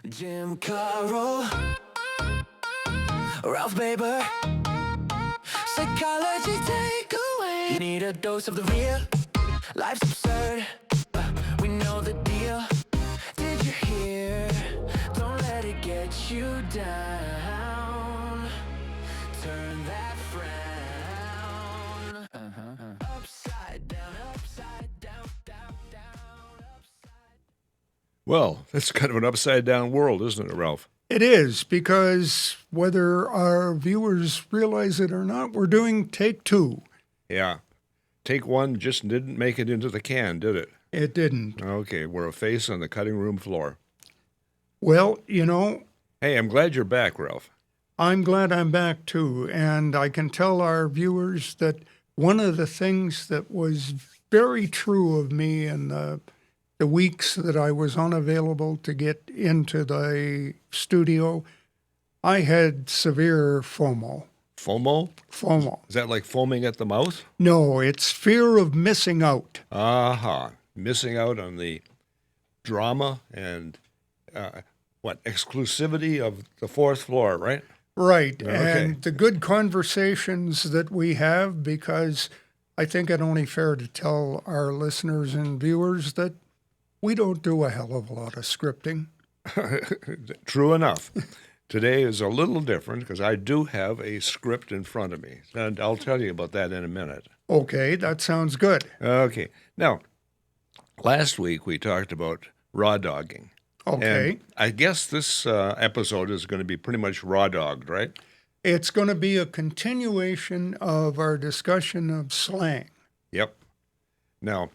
Jim Carroll, Ralph Baber, psychology takeaway. You need a dose of the real. Life's absurd. We know the deal. Did you hear? Don't let it get you down. Turn that frown. Upside down, down, upside. Well, that's kind of an upside-down world, isn't it, Ralph? It is, because whether our viewers realize it or not, we're doing take two. Yeah. Take one just didn't make it into the can, did it? It didn't. Okay, we're a face on the cutting room floor. Well, Hey, I'm glad you're back, Ralph. I'm glad I'm back too. And I can tell our viewers that one of the things that was very true of me in the weeks that I was unavailable to get into the studio, I had severe FOMO. FOMO? FOMO. Is that like foaming at the mouth? No, it's fear of missing out. Aha. Missing out on the drama and, exclusivity of the fourth floor, right? Right. Okay. And the good conversations that we have, because I think it only fair to tell our listeners and viewers that we don't do a hell of a lot of scripting. True enough. Today is a little different because I do have a script in front of me, and I'll tell you about that in a minute. Okay, that sounds good. Okay. Now, last week we talked about raw dogging. Okay. And I guess this episode is going to be pretty much raw dogged, right? It's going to be a continuation of our discussion of slang. Yep. Now,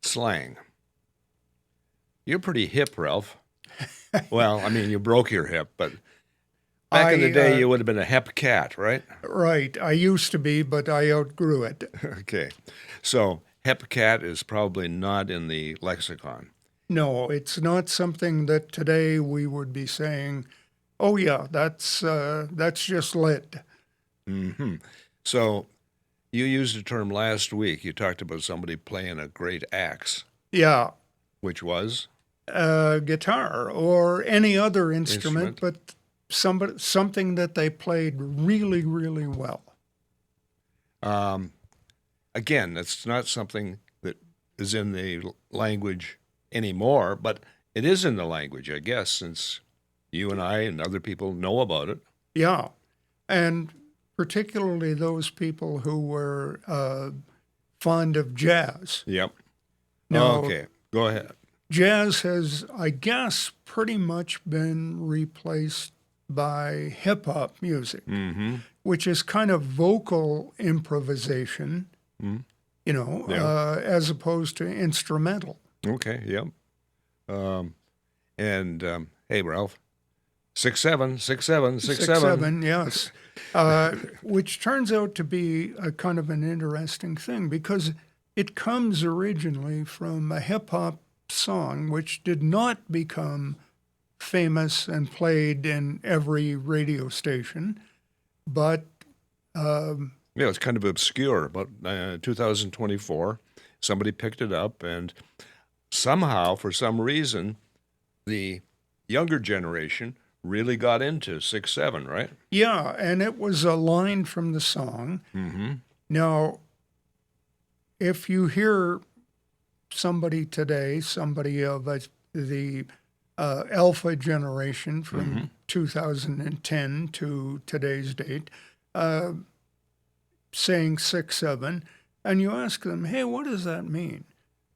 slang. You're pretty hip, Ralph. Well, I mean, you broke your hip, but back in the day, you would have been a hep cat, right? Right. I used to be, but I outgrew it. Okay. So hep cat is probably not in the lexicon. No, it's not something that today we would be saying, oh, yeah, that's just lit. Mm-hmm. So you used a term last week. You talked about somebody playing a great axe. Yeah. Which was? Guitar or any other instrument, but something that they played really, really well. Again, that's not something that is in the language anymore, but it is in the language, I guess, since you and I and other people know about it. Yeah, and particularly those people who were fond of jazz. Yep. Now, okay, go ahead. Jazz has, I guess, pretty much been replaced by hip-hop music, which is kind of vocal improvisation, as opposed to instrumental. Okay, yep. Hey, Ralph, 6'7", 6'7", 6'7". 6'7", yes. Which turns out to be a kind of an interesting thing because it comes originally from a hip-hop song which did not become famous and played in every radio station, but it's kind of obscure. But 2024, somebody picked it up, and somehow, for some reason, the younger generation really got into 6'7", right? Yeah, and it was a line from the song. Mm-hmm. Now, if you hear somebody today, somebody of the alpha generation from 2010 to today's date, saying 6'7", and you ask them, hey, what does that mean?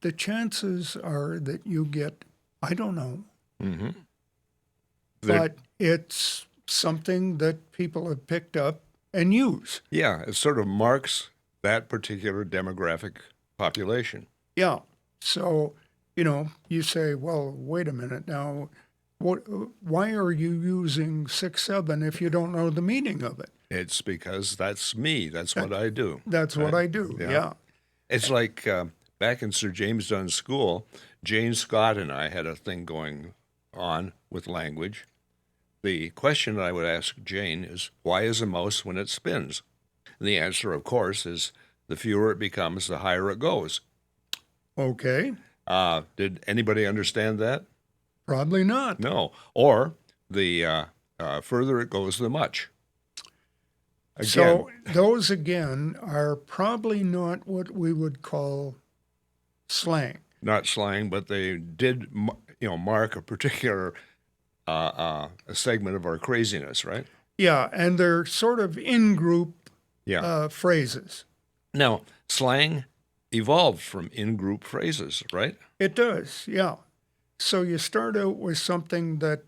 The chances are that you get, I don't know. Mm-hmm. But it's something that people have picked up and use. Yeah, it sort of marks that particular demographic population. Yeah. So, you say, well, wait a minute now. Why are you using 6'7" if you don't know the meaning of it? It's because that's me. That's what I do. That's what I do, yeah. It's like back in Sir James Dunn's school, Jane Scott and I had a thing going on with language. The question I would ask Jane is, why is a mouse when it spins? And the answer, of course, is the fewer it becomes, the higher it goes. Okay. Did anybody understand that? Probably not. No. Or the further it goes, the much. Again, So those again are probably not what we would call slang. not slang, but they did, mark a particular a segment of our craziness, right? Yeah, and they're sort of in-group Yeah. phrases. Now, slang evolved from in-group phrases, right? It does, yeah. So you start out with something that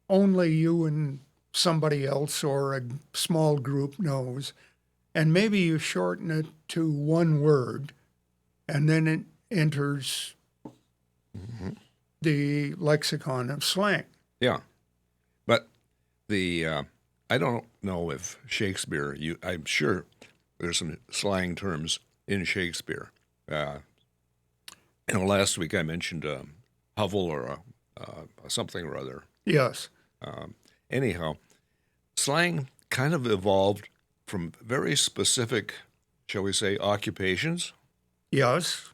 only you and somebody else or a small group knows, and maybe you shorten it to one word, and then it enters the lexicon of slang. Yeah. But the I don't know if Shakespeare. I'm sure there's some slang terms in Shakespeare. Last week I mentioned a hovel or a something or other. Yes. Anyhow, slang kind of evolved from very specific, shall we say, occupations. Yes.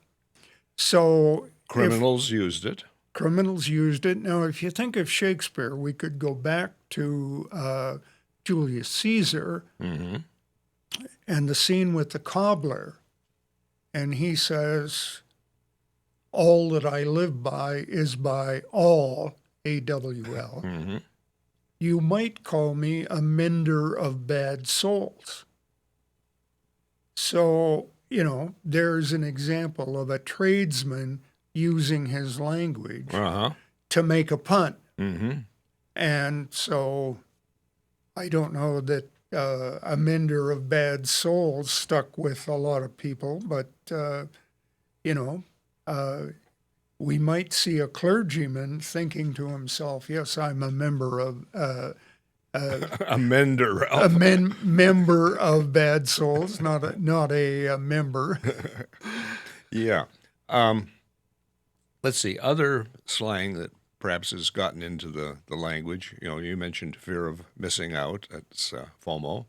So Criminals used it. criminals used it. Now, if you think of Shakespeare, we could go back to Julius Caesar and the scene with the cobbler. And he says, all that I live by is by all, AWL. You might call me a mender of bad souls. So, there's an example of a tradesman using his language to make a pun. And so I don't know that a mender of bad souls stuck with a lot of people, but, we might see a clergyman thinking to himself, yes, I'm a member of A mender. a member of bad souls, not a member. Yeah. Let's see. Other slang that perhaps has gotten into the language. You mentioned fear of missing out. That's FOMO.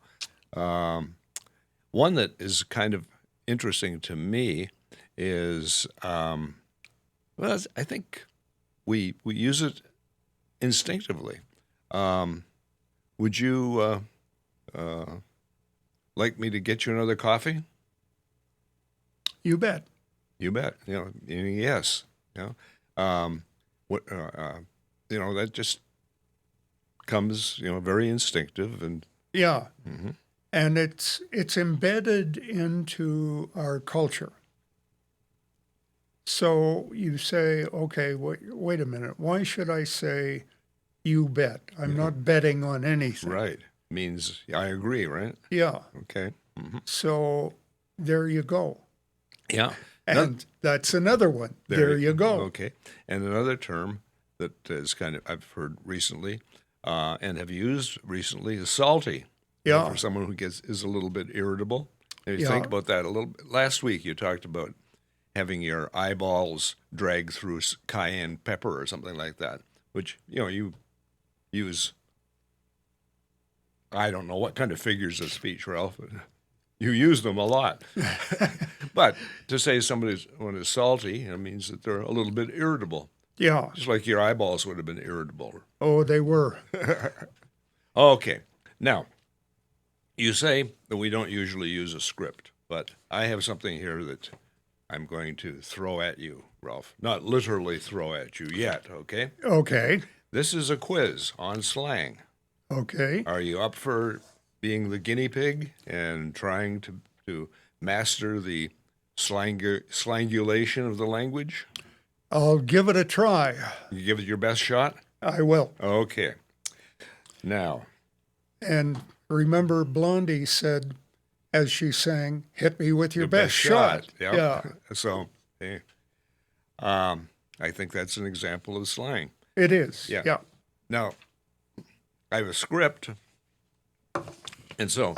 One that is kind of interesting to me is, I think we use it instinctively. Would you like me to get you another coffee? You bet. You bet. Yes. That just comes, very instinctive and Yeah. And it's embedded into our culture. So you say, okay, wait a minute. Why should I say you bet? I'm not betting on anything. right means I agree, right? Yeah. Okay. So there you go. Yeah. And that's another one. There you go. Okay. And another term that is kind of I've heard recently and have used recently is salty. Yeah. For someone who is a little bit irritable. And you Yeah. think about that a little bit. Last week you talked about having your eyeballs drag through cayenne pepper or something like that, which, you use, I don't know what kind of figures of speech, Ralph, but you use them a lot. But to say when is salty, it means that they're a little bit irritable, Yeah. just like your eyeballs would have been irritable. Oh, they were. Okay. Now, you say that we don't usually use a script, but I have something here that I'm going to throw at you, Ralph. Not literally throw at you yet, okay? Okay. This is a quiz on slang. Okay. Are you up for being the guinea pig and trying to master the slangulation of the language? I'll give it a try. You give it your best shot? I will. Okay. Now, And remember, Blondie said, as she sang, hit me with your best shot. Yep. Yeah. So, I think that's an example of slang. It is. Yeah. Yeah. Now, I have a script, and so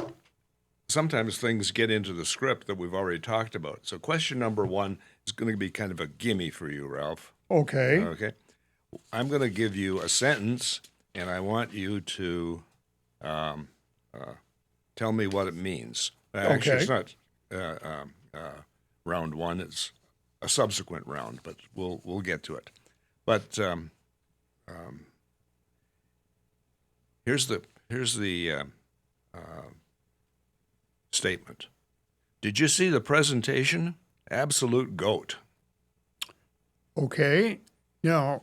sometimes things get into the script that we've already talked about. So question number one is going to be kind of a gimme for you, Ralph. Okay. Okay. I'm going to give you a sentence, and I want you to tell me what it means. Actually, it's not round one. It's a subsequent round, but we'll get to it. But Here's the statement. Did you see the presentation? Absolute goat. Okay. Now,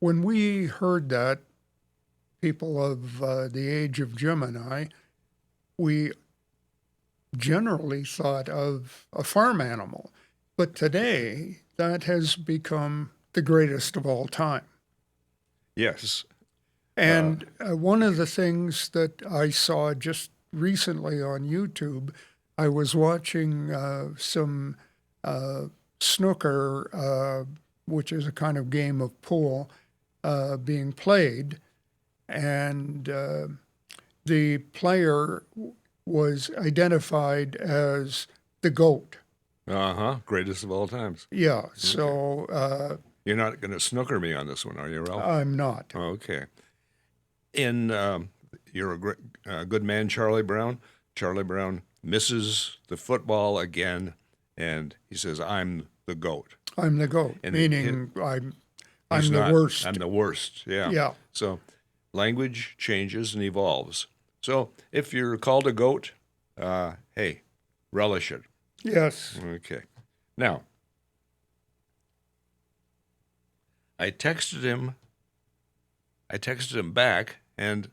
when we heard that, people of the age of Jim and I, we generally thought of a farm animal. But today, that has become the greatest of all time. Yes. And one of the things that I saw just recently on YouTube, I was watching some snooker, which is a kind of game of pool, being played. And the player was identified as the GOAT. Greatest of all times. Yeah, so You're not going to snooker me on this one, are you, Ralph? I'm not. Okay. You're a good man, Charlie Brown. Charlie Brown misses the football again, and he says, "I'm the GOAT." I'm the GOAT, And meaning I'm He's the not. worst. I'm the worst. Yeah. Yeah. So language changes and evolves. So if you're called a goat, hey, relish it. Yes. Okay. Now, I texted him back, and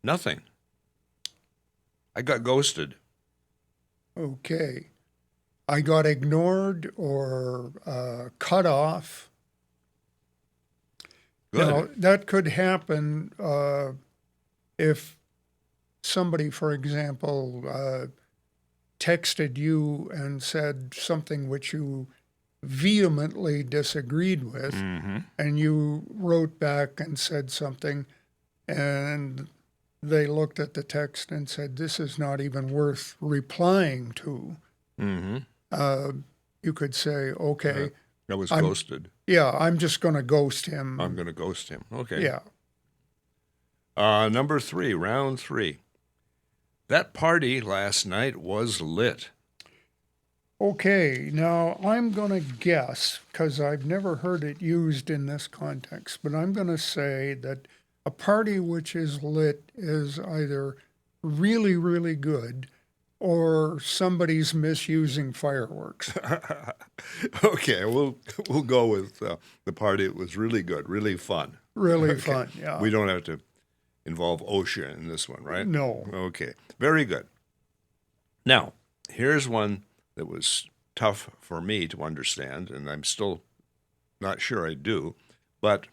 nothing. I got ghosted. Okay. I got ignored or cut off. Good. Now, that could happen if somebody, for example, texted you and said something which you vehemently disagreed with, and you wrote back and said something, and they looked at the text and said, "This is not even worth replying to." You could say, "Okay, I was I'm- ghosted. yeah, I'm just going to ghost him." I'm going to ghost him. Okay. Yeah. Number 3, round 3. That party last night was lit. Okay, now I'm going to guess, because I've never heard it used in this context, but I'm going to say that a party which is lit is either really, really good or somebody's misusing fireworks. Okay, we'll go with the party. It was really good, really fun. Really fun, yeah. We don't have to involve OSHA in this one, right? No. Okay, very good. Now, here's one that was tough for me to understand, and I'm still not sure I do, but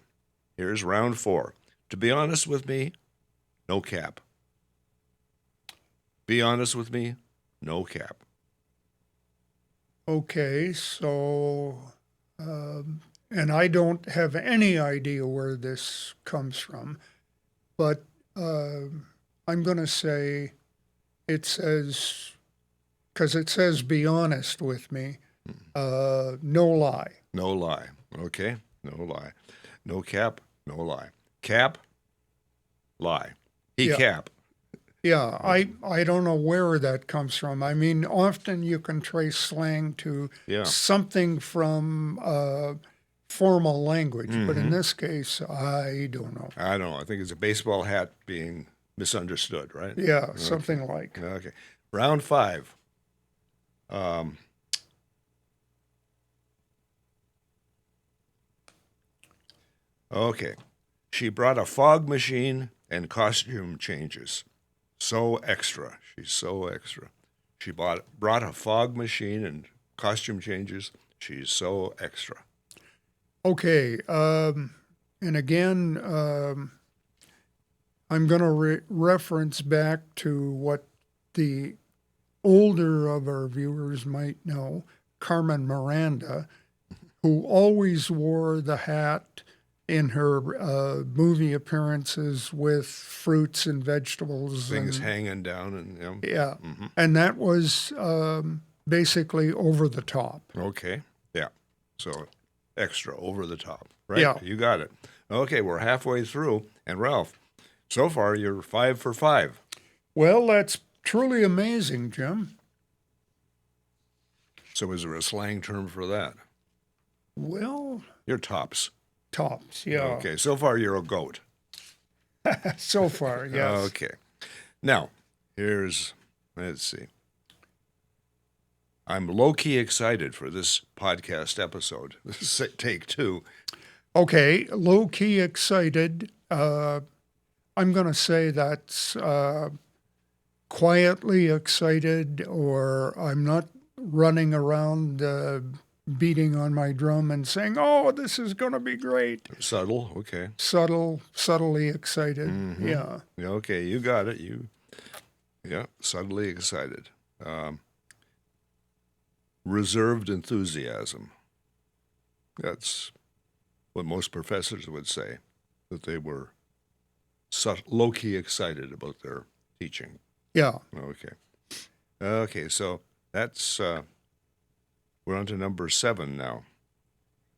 here's round 4. To be honest with me, no cap. Be honest with me, no cap. Okay, so, and I don't have any idea where this comes from, but I'm going to say it says, because it says be honest with me, no lie. No lie. Okay, no lie. No cap, no lie. Cap, lie. He Yeah. cap. Yeah, I don't know where that comes from. I mean, often you can trace slang to Yeah. something from formal language, but in this case, I don't know. I don't know. I think it's a baseball hat being misunderstood, right? Yeah, something like. Okay. Round 5. Okay. She brought a fog machine and costume changes. So extra. She's so extra. She brought a fog machine and costume changes. She's so extra. Okay, and again, I'm going to reference back to what the older of our viewers might know, Carmen Miranda, who always wore the hat in her movie appearances with fruits and vegetables. Things and, hanging down and yeah, and that was basically over the top. Okay. Yeah. So extra, over the top. Right? Yeah. You got it. Okay, we're halfway through. And Ralph, so far you're 5 for 5. Well, that's truly amazing, Jim. So is there a slang term for that? Well, You're tops. tops, yeah. Okay, so far you're a goat. So far, yes. Okay. Now, let's see. I'm low-key excited for this podcast episode. This is take 2. Okay, low key excited. I'm going to say that's quietly excited, or I'm not running around beating on my drum and saying, "Oh, this is going to be great." Subtle, okay. Subtly excited. Mm-hmm. Yeah. Okay, you got it. Subtly excited. Reserved enthusiasm. That's what most professors would say, that they were low-key excited about their teaching. Yeah. Okay, so that's, we're on to number 7 now.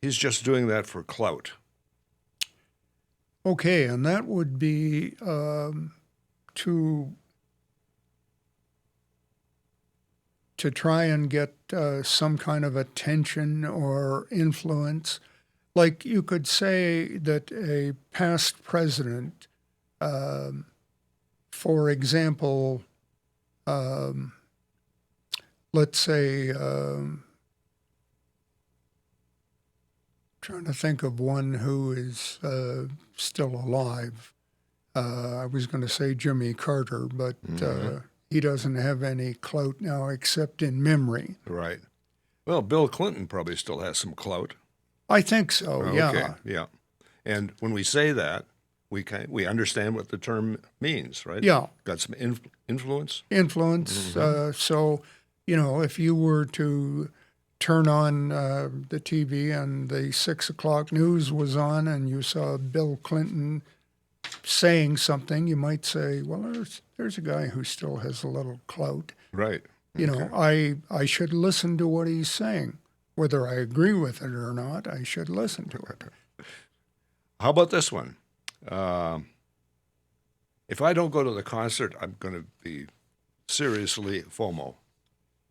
He's just doing that for clout. Okay, and that would be to try and get some kind of attention or influence. Like you could say that a past president, for example, let's say, trying to think of one who is still alive. I was going to say Jimmy Carter, but he doesn't have any clout now except in memory. Right. Well, Bill Clinton probably still has some clout. I think so, yeah. Okay, yeah. And when we say that, we understand what the term means, right? Yeah. Got some influence? Influence. So, if you were to turn on the TV and the 6 o'clock news was on and you saw Bill Clinton saying something, you might say, well, there's a guy who still has a little clout. Right. I should listen to what he's saying. Whether I agree with it or not, I should listen to it. How about this one? If I don't go to the concert, I'm going to be seriously FOMO.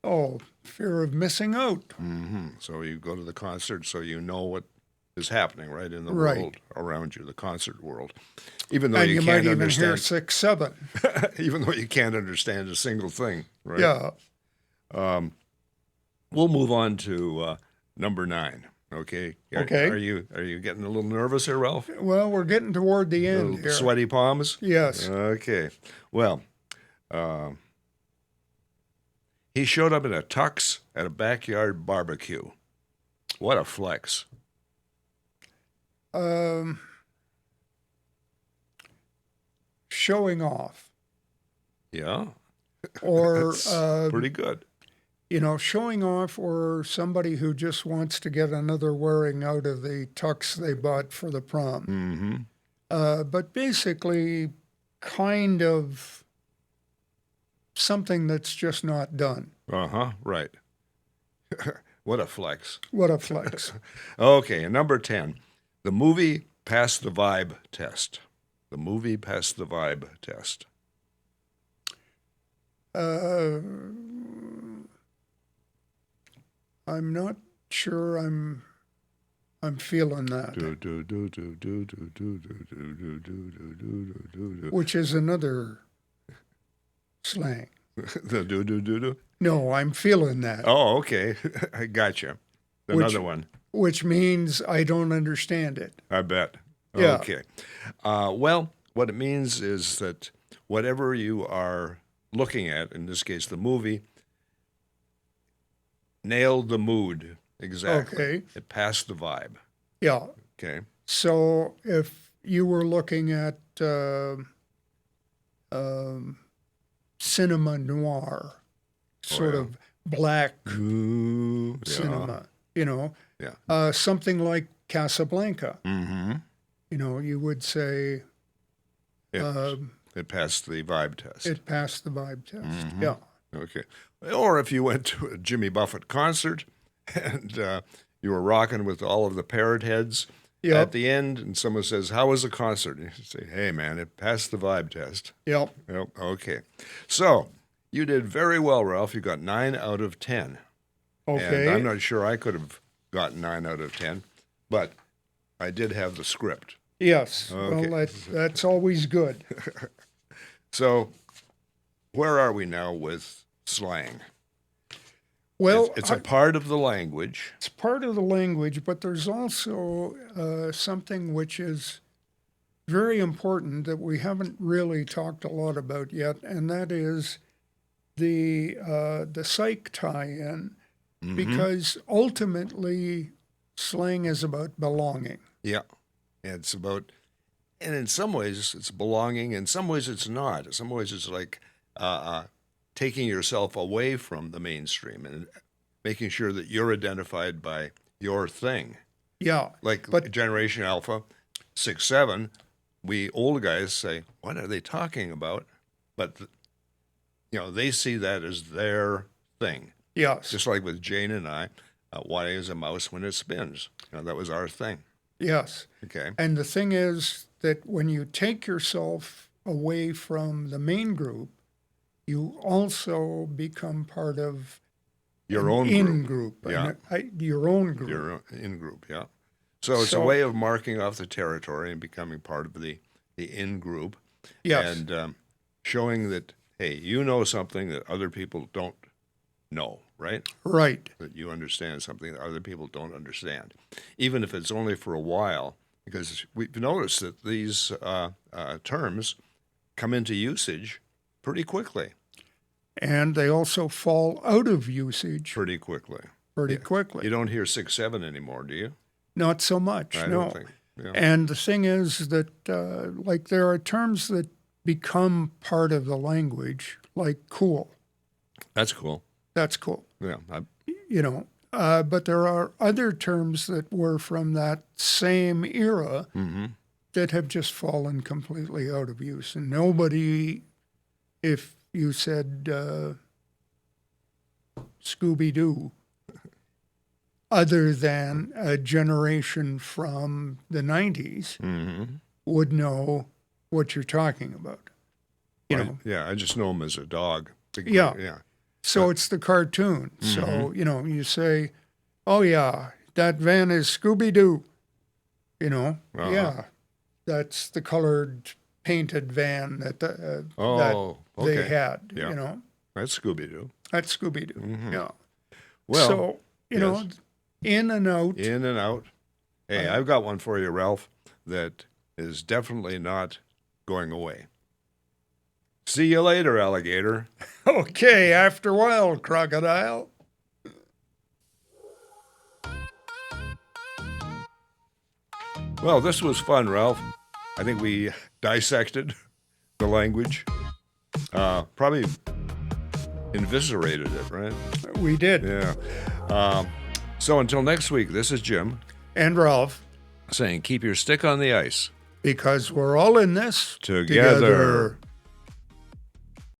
Oh, fear of missing out. Mm-hmm. So you go to the concert so you know what is happening, right, in the Right. world around you, the concert world. Even though And you you can't might even hear understand, 6-7. even though you can't understand a single thing, right? Yeah. We'll move on to number 9. Okay. Okay. Are you getting a little nervous here, Ralph? Well, we're getting toward the end Little here. sweaty palms? Yes. Okay. Well, he showed up in a tux at a backyard barbecue. What a flex. Showing off. Yeah. Or, That's pretty good. showing off, or somebody who just wants to get another wearing out of the tux they bought for the prom. Mm-hmm. But basically, kind of something that's just not done. Uh-huh. Right. What a flex. What a flex. Okay, and number 10. The movie passed the vibe test. The movie passed the vibe test. I'm not sure I'm feeling that, which is another slang. The do. No, I'm feeling that, Oh, okay. I gotcha. Another one. which means I don't understand it. I bet. Yeah. Okay. Well, what it means is that whatever you are looking at, in this case the movie, nailed the mood exactly. Okay. It passed the vibe. Yeah. Okay. So if you were looking at cinema noir, sort yeah. of black Ooh, cinema, Yeah. something like Casablanca, Mm-hmm. you would say It passed the vibe test. it passed the vibe test. Mm-hmm. Yeah. Okay. Or if you went to a Jimmy Buffett concert and you were rocking with all of the parrot heads Yep. at the end, and someone says, "How was the concert?" And you say, "Hey, man, it passed the vibe test." Yep. Yep. Okay. So you did very well, Ralph. You got 9 out of 10. Okay. And I'm not sure I could have gotten 9 out of 10, but I did have the script. Yes. Okay. Well, that's always good. So, where are we now with slang? Well, It's a part of the language. it's part of the language, but there's also something which is very important that we haven't really talked a lot about yet, and that is the psych tie-in, because ultimately slang is about belonging. Yeah. It's about, and in some ways it's belonging, in some ways it's not. In some ways it's like taking yourself away from the mainstream and making sure that you're identified by your thing. Yeah, Like but Generation Alpha, 6, 7, we old guys say, what are they talking about? But, they see that as their thing. yes, Just like with Jane and I, why is a mouse when it spins? That was our thing. yes. Okay. And the thing is that when you take yourself away from the main group, you also become part of Your an own in group. group, Yeah. your own group. Your in group, yeah. So it's a way of marking off the territory and becoming part of the in group. Yes. And showing that, hey, you know something that other people don't know, right? Right. That you understand something that other people don't understand, even if it's only for a while, because we've noticed that these terms come into usage pretty quickly. And they also fall out of usage Pretty quickly. pretty Yeah. quickly. You don't hear 6, 7 anymore, do you? Not so much, I no. don't think. Yeah. And the thing is that, like, there are terms that become part of the language, like cool. That's cool. That's cool, Yeah. But there are other terms that were from that same era that have just fallen completely out of use. And nobody, if you said Scooby-Doo, other than a generation from the 90s, would know what you're talking about. Yeah, I just know him as a dog. Yeah. Yeah. So it's the cartoon. So, you say, oh, yeah, that van is Scooby-Doo. Yeah, that's the colored painted van that they had, Yeah. That's Scooby-Doo. That's Scooby-Doo, yeah. Well, So, yes. in and out. In and out. Hey, I've got one for you, Ralph, that is definitely not going away. See you later, alligator. Okay, after a while, crocodile. Well, this was fun, Ralph. I think we dissected the language. Probably eviscerated it, right? We did. Yeah. So until next week, this is Jim And Ralph, saying keep your stick on the ice. because we're all in this Together.